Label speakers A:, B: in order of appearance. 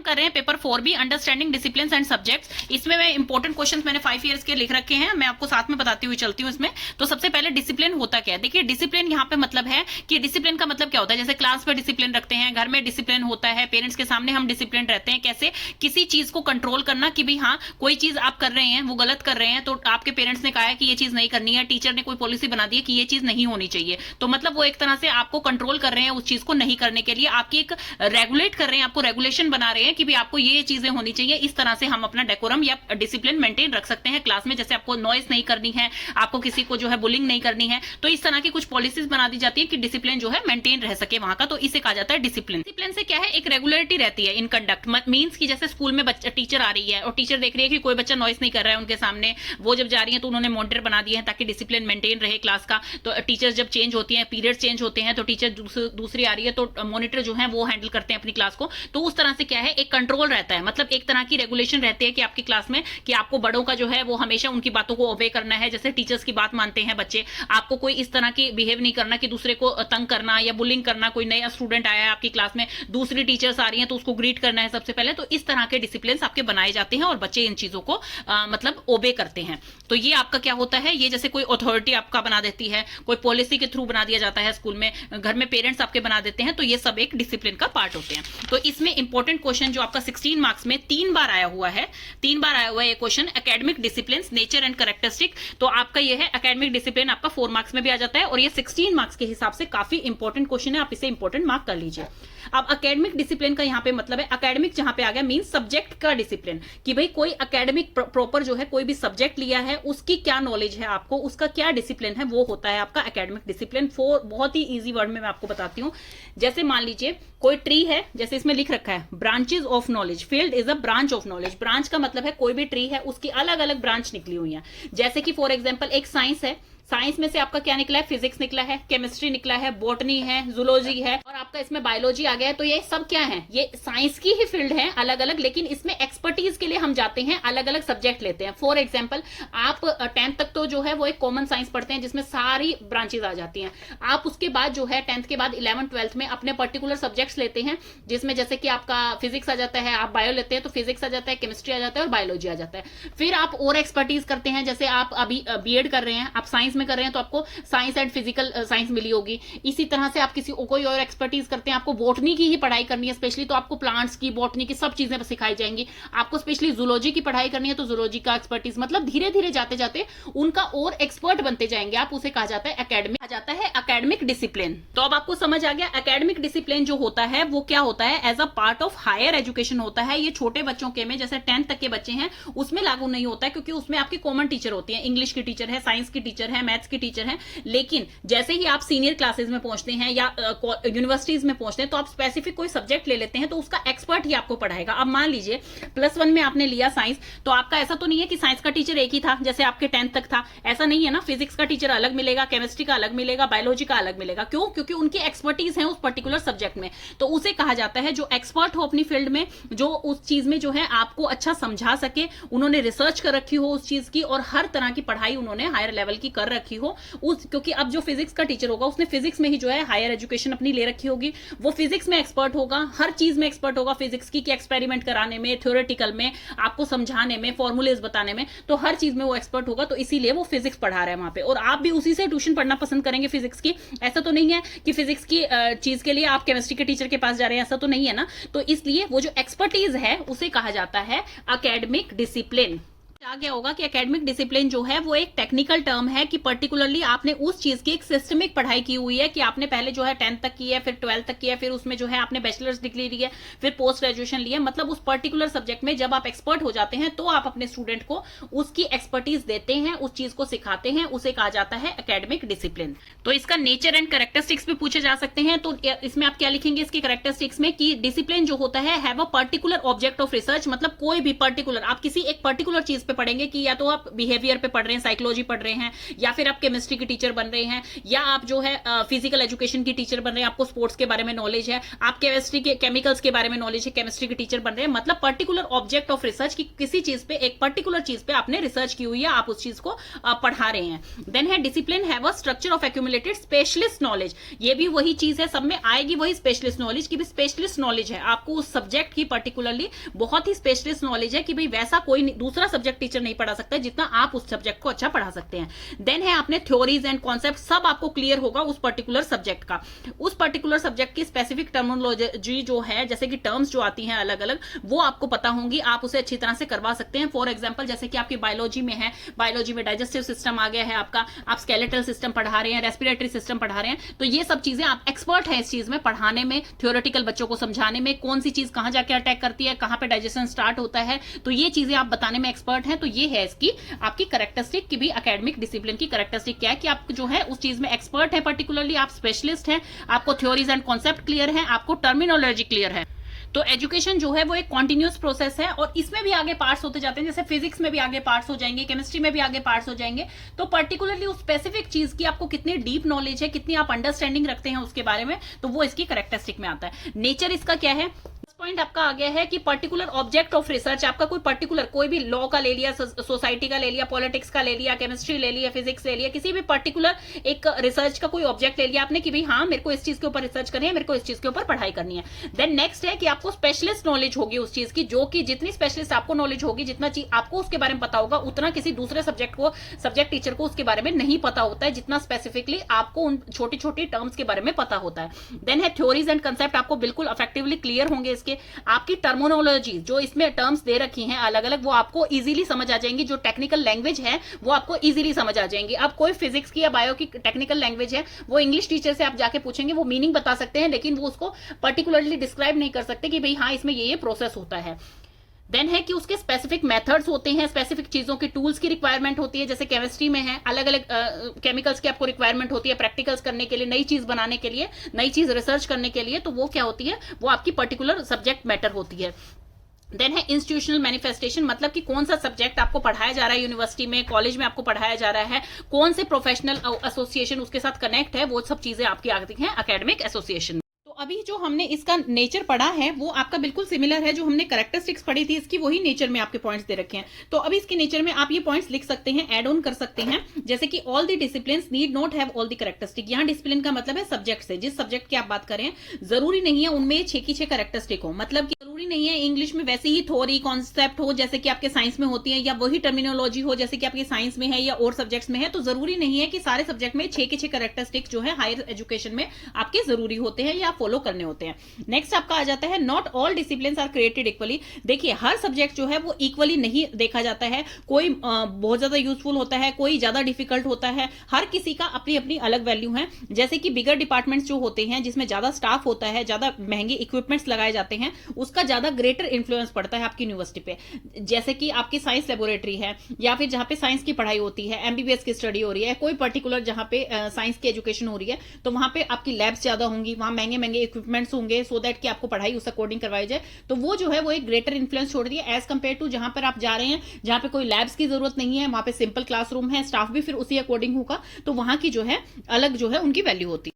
A: कर रहे हैं पेपर 4 भी, अंडरस्टैंडिंग डिसिप्लिन एंड सब्जेक्ट्स। इसमें मैं इंपॉर्टेंट क्वेश्चंस मैंने 5 इयर्स के लिख रखे हैं, मैं आपको साथ में बताती हुई चलती हूँ इसमें। तो सबसे पहले डिसिप्लिन होता क्या है, देखिए डिसिप्लिन यहाँ पे मतलब है कि डिसिप्लिन का मतलब क्या होता है, जैसे क्लास में डिसिप्लिन रखते हैं, घर में डिसिप्लिन होता है, पेरेंट्स के सामने हम डिसिप्लिन रहते हैं। कैसे, किसी चीज को कंट्रोल करना कि भाई हाँ कोई चीज आप कर रहे हैं वो गलत कर रहे हैं, तो आपके पेरेंट्स ने कहा है कि ये चीज नहीं करनी है, टीचर ने कोई पॉलिसी बना दी है कि ये चीज नहीं होनी चाहिए, तो मतलब वो एक तरह से आपको कंट्रोल कर रहे हैं उस चीज को नहीं करने के लिए, आपकी एक रेगुलेट कर रहे हैं, आपको रेगुलेशन बना रहे हैं कि भाई आपको ये चीजें होनी चाहिए। इस तरह से हम अपना डेकोरम या डिसिप्लिन मेंटेन रख सकते हैं क्लास में। जैसे आपको नॉइज नहीं करनी है, आपको किसी को जो है बुलिंग नहीं करनी है, तो इस तरह की कुछ पॉलिसीज बना दी जाती है कि डिसिप्लिन जो है मेंटेन रह सके वहां का, तो इसे कहा जाता है डिसिप्लिन। डिसिप्लिन से क्या है, एक रेगुलरिटी रहती है इन कंडक्ट, मींस की जैसे स्कूल में टीचर आ रही है और टीचर देख रही है कि कोई बच्चा नॉइज नहीं कर रहा है उनके सामने, वो जब जा रही है तो उन्होंने मॉनिटर बना दिए हैं ताकि डिसिप्लिन मेंटेन रहे क्लास का। तो टीचर्स जब चेंज होती हैं, पीरियड चेंज होते हैं, तो टीचर दूसरी आ रही है तो मॉनिटर जो है वो हैंडल करते हैं अपनी क्लास को। तो उस तरह से क्या है, एक कंट्रोल रहता है, मतलब एक तरह की रेगुलेशन रहती है कि आपकी क्लास में कि आपको बड़ों का जो है वो हमेशा उनकी बातों को ओबे करना है। जैसे टीचर्स की बात मानते हैं बच्चे, आपको कोई इस तरह की बिहेव नहीं करना कि दूसरे को तंग करना या बुलिंग करना। कोई नया स्टूडेंट आया है आपकी क्लास में, दूसरी टीचर्स आ रही हैं तो उसको ग्रीट करना है सबसे पहले। तो इस तरह के डिसिप्लिन आपके बनाए जाते हैं और बच्चे इन चीजों को मतलब ओबे करते हैं। तो ये आपका क्या होता है, ये जैसे कोई अथॉरिटी आपका बना देती है, कोई पॉलिसी के थ्रू बना दिया जाता है स्कूल में, घर में पेरेंट्स आपके बना देते हैं, तो ये सब एक डिसिप्लिन का पार्ट होते हैं। तो इसमें इंपॉर्टेंट क्वेश्चन जो आपका 16 मार्क्स में 3 बार आया हुआ है, 3 बार आया हुआ है ये question, academic discipline, nature and characteristic. तो आपका ये है एकेडमिक डिसिप्लिन आपका 4 मार्क्स में भी आ जाता है और ये 16 मार्क्स के हिसाब से काफी इंपॉर्टेंट क्वेश्चन है, आप इसे इंपॉर्टेंट मार्क कर लीजिए। अब एकेडमिक डिसिप्लिन का यहाँ पे मतलब है, एकेडमिक जहां पे आ गया मींस सब्जेक्ट का डिसिप्लिन, कि भाई कोई एकेडमिक प्रॉपर जो है कोई भी सब्जेक्ट लिया है उसकी क्या नॉलेज है आपको, उसका क्या डिसिप्लिन है, वो होता है आपका एकेडमिक डिसिप्लिन। बहुत ही इजी वर्ड में मैं आपको बताती हूँ। जैसे मान लीजिए कोई ट्री है, जैसे इसमें लिख रखा है branches of knowledge, field is a branch of knowledge. Branch का मतलब है कोई भी ट्री है उसकी अलग अलग ब्रांच निकली हुई है। जैसे कि फॉर एग्जाम्पल एक साइंस है, साइंस में से आपका क्या निकला है, फिजिक्स निकला है, केमिस्ट्री निकला है, बॉटनी है, जूलॉजी है और आपका इसमें बायोलॉजी आ गया है। तो ये सब क्या है, ये साइंस की ही फील्ड है अलग अलग, लेकिन इसमें एक्सपर्टीज के लिए हम जाते हैं अलग अलग सब्जेक्ट लेते हैं। फॉर एग्जाम्पल आप 10th तक तो जो है वो एक कॉमन साइंस पढ़ते हैं जिसमें सारी ब्रांचेज आ जाती हैं। आप उसके बाद जो है 10th के बाद 11th 12th में अपने पर्टिकुलर सब्जेक्ट्स लेते हैं, जिसमें जैसे कि आपका फिजिक्स आ जाता है, आप बायो लेते हैं तो फिजिक्स आ जाता है, केमिस्ट्री आ जाता है और बायोलॉजी आ जाता है। फिर आप और एक्सपर्टीज करते हैं, जैसे आप अभी बीएड कर रहे हैं, आप साइंस में कर रहे हैं तो आपको साइंस एंड फिजिकल साइंस मिली होगी। इसी तरह से आप किसी कोई और एक्सपर्टीज करते हैं, आपको बॉटनी की ही पढ़ाई करनी है स्पेशली, तो आपको प्लांट्स की, बॉटनी की सब चीजें सिखाई जाएंगी। आपको स्पेशली जूलॉजी की पढ़ाई करनी है तो जूलॉजी का एक्सपर्टीज, मतलब धीरे धीरे जाते जाते उनका और एक्सपर्ट बनते जाएंगे आप, उसे कहा जाता है एकेडमिक, कहा जाता है एकेडमिक डिसिप्लिन। तो अब आपको समझ आ गया एकेडमिक डिसिप्लिन जो होता है वो क्या होता है, as a part of higher education होता है। ये छोटे बच्चों के में, जैसे 10th तक के बच्चे हैं उसमें लागू नहीं होता है, क्योंकि उसमें आपकी कॉमन टीचर होती है, इंग्लिश की टीचर है, साइंस की टीचर है, मैथ्स की टीचर है। लेकिन जैसे ही आप सीनियर क्लासेस में पहुंचते हैं या यूनिवर्सिटीज में पहुंचते हैं तो आप स्पेसिफिक कोई सब्जेक्ट ले लेते हैं, तो उसका एक्सपर्ट ही आपको पढ़ाएगा। अब मान लीजिए +1 में आपने लिया साइंस, तो आपका ऐसा तो नहीं है कि साइंस का टीचर एक ही था जैसे आपके 10th तक था, ऐसा नहीं है ना। फिजिक्स का टीचर अलग मिलेगा, केमिस्ट्री का अलग मिलेगा, बायोलॉजी का अलग मिलेगा। क्यों? क्योंकि उनकी एक्सपर्टीज है उस पर्टिकुलर सब्जेक्ट में। तो उसे कहा जाता है जो एक्सपर्ट हो अपनी फील्ड में, जो उस चीज में जो है आपको अच्छा समझा सके, उन्होंने रिसर्च कर रखी हो उस चीज की और हर तरह की पढ़ाई उन्होंने हायर लेवल की कर रखी हो उस, क्योंकि अब जो फिजिक्स का टीचर होगा उसने फिजिक्स में ही जो है हायर एजुकेशन अपनी ले रखी होगी, वो फिजिक्स में एक्सपर्ट होगा, हर चीज में एक्सपर्ट होगा फिजिक्स की, कि एक्सपेरिमेंट कराने में, थ्योरेटिकल में, आपको समझाने में, फॉर्मूलेज बताने में, तो हर चीज में वो एक्सपर्ट होगा। तो इसीलिए वो फिजिक्स पढ़ा रहा है वहां पे, और आप भी उसी से ट्यूशन पढ़ना पसंद करेंगे फिजिक्स की। ऐसा तो नहीं है कि फिजिक्स की चीज के लिए आप केमिस्ट्री के टीचर के पास जा रहे हैं, ऐसा तो नहीं है ना। तो इसलिए वो जो एक्सपर्टीज है उसे कहा जाता है एकेडमिक डिसिप्लिन। आ गया होगा कि एकेडमिक डिसिप्लिन जो है वो एक टेक्निकल टर्म है कि पर्टिकुलरली आपने उस चीज की एक सिस्टमिक पढ़ाई की हुई है, कि आपने पहले जो है 10th तक की है, फिर 12th तक की है, फिर उसमें जो है आपने बैचलर्स डिग्री ली है, फिर पोस्ट ग्रेजुएशन ली है। मतलब उस पर्टिकुलर सब्जेक्ट में जब आप एक्सपर्ट हो जाते हैं तो आप अपने स्टूडेंट को उसकी एक्सपर्टीज देते हैं, उस चीज को सिखाते हैं, उसे कहा जाता है एकेडमिक डिसिप्लिन। तो इसका नेचर एंड कैरेक्टरिस्टिक्स भी पूछे जा सकते हैं। तो इसमें आप क्या लिखेंगे इसके कैरेक्टरिस्टिक्स में, कि डिसिप्लिन जो होता है have a particular object of research, मतलब कोई भी पर्टिकुलर आप किसी एक पर्टिकुलर चीज पे पढ़ेंगे कि या तो आप बिहेवियर पे पढ़ रहे हैं, साइकोलॉजी पढ़ रहे हैं, या फिर आप केमिस्ट्री की टीचर बन रहे हैं, या आप जो है फिजिकल एजुकेशन की टीचर बन रहे हैं, आपको स्पोर्ट्स के बारे में नॉलेज है, आप केमिस्ट्री के केमिकल्स के बारे में नॉलेज है, केमिस्ट्री के टीचर बन रहे हैं, मतलब पर्टिकुलर ऑब्जेक्ट ऑफ रिसर्च की किसी चीज पे, एक पर्टिकुलर चीज पे आपने रिसर्च की हुई है, आप उस चीज को पढ़ा रहे हैं। देन है discipline have a structure of accumulated specialist knowledge. ये भी वही चीज है, सब में आएगी वही स्पेशलिस्ट नॉलेज की भी स्पेशलिस्ट नॉलेज है, आपको उस सब्जेक्ट की पर्टिकुलरली बहुत ही स्पेशलिस्ट नॉलेज है कि भाई वैसा कोई दूसरा सब्जेक्ट टीचर नहीं पढ़ा सकता जितना आप उस सब्जेक्ट को अच्छा पढ़ा सकते हैं। देन है आपने थ्योरीज एंड कॉन्सेप्ट सब आपको क्लियर होगा उस पर्टिकुलर सब्जेक्ट का, उस पर्टिकुलर सब्जेक्ट की स्पेसिफिक टर्मिनोलॉजी जो है, जैसे कि टर्म्स जो आती हैं अलग अलग, वो आपको पता होंगी, आप उसे अच्छी तरह से करवा सकते हैं। फॉर एग्जाम्पल जैसे कि आपकी बायोलॉजी में है, बायोलॉजी में डाइजेस्टिव सिस्टम आ गया है आपका, आप स्केलेटल सिस्टम पढ़ा रहे हैं, रेस्पिरेटरी सिस्टम पढ़ा रहे हैं, तो ये सब चीजें आप एक्सपर्ट हैं इस चीज में पढ़ाने में, थ्योरेटिकल बच्चों को समझाने में, कौन सी चीज कहां जाके अटैक करती है, कहां पे डाइजेशन स्टार्ट होता है, तो ये चीजें आप बताने में एक्सपर्ट हैं। तो ये है इसकी आपकी कैरेक्टरिस्टिक की भी, एकेडमिक डिसिप्लिन की कैरेक्टरिस्टिक क्या है कि आप जो है उस चीज में एक्सपर्ट है, पर्टिकुलरली आप स्पेशलिस्ट हैं, आपको थ्योरीज एंड कॉन्सेप्ट क्लियर है, आपको टर्मिनोलॉजी क्लियर है। तो एजुकेशन जो है वो एक कॉन्टिन्यूस प्रोसेस है और इसमें भी आगे पार्ट्स होते जाते हैं, जैसे फिजिक्स में भी आगे पार्ट्स हो जाएंगे, केमिस्ट्री में भी आगे पार्ट्स हो जाएंगे। तो पर्टिकुलरली उस स्पेसिफिक चीज की आपको कितनी डीप नॉलेज है, कितनी आप अंडरस्टैंडिंग रखते हैं उसके बारे में, तो वो इसकी कैरेक्टरिस्टिक में आता है। नेचर इसका क्या है, पॉइंट आपका आ गया है कि पर्टिकुलर ऑब्जेक्ट ऑफ रिसर्च, आपका कोई पर्टिकुलर कोई भी लॉ का ले लिया, सोसाइटी का ले लिया, पॉलिटिक्स का ले लिया, केमिस्ट्री ले लिया, फिजिक्स ले लिया, किसी भी पर्टिकुलर एक रिसर्च का कोई ऑब्जेक्ट ले लिया आपने कि भाई हाँ मेरे को इस चीज के ऊपर रिसर्च करनी है, मेरे को इस चीज के ऊपर पढ़ाई करनी है। देन नेक्स्ट है कि आपको स्पेशलिस्ट नॉलेज होगी उस चीज की, जो कि जितनी स्पेशलिस्ट आपको नॉलेज होगी, जितना चीज आपको उसके बारे में पता होगा, उतना किसी दूसरे सब्जेक्ट टीचर को उसके बारे में नहीं पता होता है, जितना स्पेसिफिकली आपको उन छोटी छोटी टर्म्स के बारे में पता होता है। देन है थ्योरीज एंड कंसेप्ट, आपको बिल्कुल इफेक्टिवली क्लियर होंगे इसके, आपकी टर्मिनोलॉजी जो इसमें टर्म्स दे रखी हैं अलग अलग, वो आपको इजीली समझ आ जाएंगी, जो टेक्निकल लैंग्वेज है वो आपको इजीली समझ आ जाएंगी। अब कोई फिजिक्स की या बायो की टेक्निकल लैंग्वेज है, वो इंग्लिश टीचर से आप जाके पूछेंगे, वो मीनिंग बता सकते हैं, लेकिन वो उसको पर्टिकुलरली डिस्क्राइब नहीं कर सकते कि भाई हाँ इसमें ये प्रोसेस होता है। देन है कि उसके स्पेसिफिक मेथड्स होते हैं, स्पेसिफिक चीजों की टूल्स की रिक्वायरमेंट होती है, जैसे केमिस्ट्री में है अलग अलग केमिकल्स की आपको रिक्वायरमेंट होती है प्रैक्टिकल्स करने के लिए, नई चीज बनाने के लिए, नई चीज रिसर्च करने के लिए, तो वो क्या होती है, वो आपकी पर्टिकुलर सब्जेक्ट मैटर होती है। देन है इंस्टीट्यूशनल मैनिफेस्टेशन, मतलब कि कौन सा सब्जेक्ट आपको पढ़ाया जा रहा है यूनिवर्सिटी में, कॉलेज में आपको पढ़ाया जा रहा है, कौन से प्रोफेशनल एसोसिएशन उसके साथ कनेक्ट है, वो सब चीजें आपकी आती हैं एकेडमिक एसोसिएशन। अभी जो हमने इसका नेचर पढ़ा है वो आपका बिल्कुल सिमिलर है, जो हमने कैरेक्टरिस्टिक्स पढ़ी थी इसकी, वही नेचर में आपके पॉइंट्स दे रखे हैं। तो अभी इसके नेचर में आप ये पॉइंट्स लिख सकते हैं, ऐड ऑन कर सकते हैं, जैसे कि all the disciplines need not have all the characteristic. यहाँ डिसिप्लिन का मतलब है सब्जेक्ट से, जिस सब्जेक्ट की आप बात करें, जरूरी नहीं है उनमें 6 की 6 कैरेक्टरिस्टिक हो, मतलब कि जरूरी नहीं है इंग्लिश में वैसे ही थ्योरी कॉन्सेप्ट हो जैसे कि आपके साइंस में होती है, या वही टर्मिनोलॉजी हो जैसे कि आपके साइंस में है या और सब्जेक्ट्स में है। तो जरूरी नहीं है कि सारे सब्जेक्ट में 6 के 6 कैरेक्टरिस्टिक जो है हायर एजुकेशन में आपके जरूरी होते हैं या फॉलो करने होते हैं। नेक्स्ट आपका आ जाता है not all disciplines are created equally. देखिए हर सब्जेक्ट जो है वो इक्वली नहीं देखा जाता है, कोई बहुत ज्यादा यूजफुल होता है, कोई ज्यादा डिफिकल्ट होता है, हर किसी का अपनी अपनी अलग वैल्यू है। जैसे कि बिगर डिपार्टमेंट्स जो होते हैं जिसमें ज्यादा स्टाफ होता है, ज्यादा महंगे इक्विपमेंट्स लगाए जाते हैं, उसका ज्यादा ग्रेटर इन्फ्लुएंस पड़ता है आपकी यूनिवर्सिटी पे। जैसे कि आपकी साइंस लेबोरेटरी है या फिर जहां पे साइंस की पढ़ाई होती है, एमबीबीएस की स्टडी हो रही है, कोई पर्टिकुलर जहां पे साइंस की एजुकेशन हो रही है, तो वहां पे आपकी लैब्स ज्यादा होंगी, वहां महंगे महंगे इक्विपमेंट्स होंगे, सो दैट कि आपको पढ़ाई उस अकॉर्डिंग करवाई जाए। तो वो जो है वो एक ग्रेटर इन्फ्लुएंस छोड़ती है एज कंपेयर टू जहां पर आप जा रहे हैं, जहां पे कोई लैब्स की जरूरत नहीं है, वहां पे सिंपल क्लासरूम है, स्टाफ भी फिर उसी अकॉर्डिंग होगा, तो वहां की जो है अलग जो है उनकी वैल्यू होती है।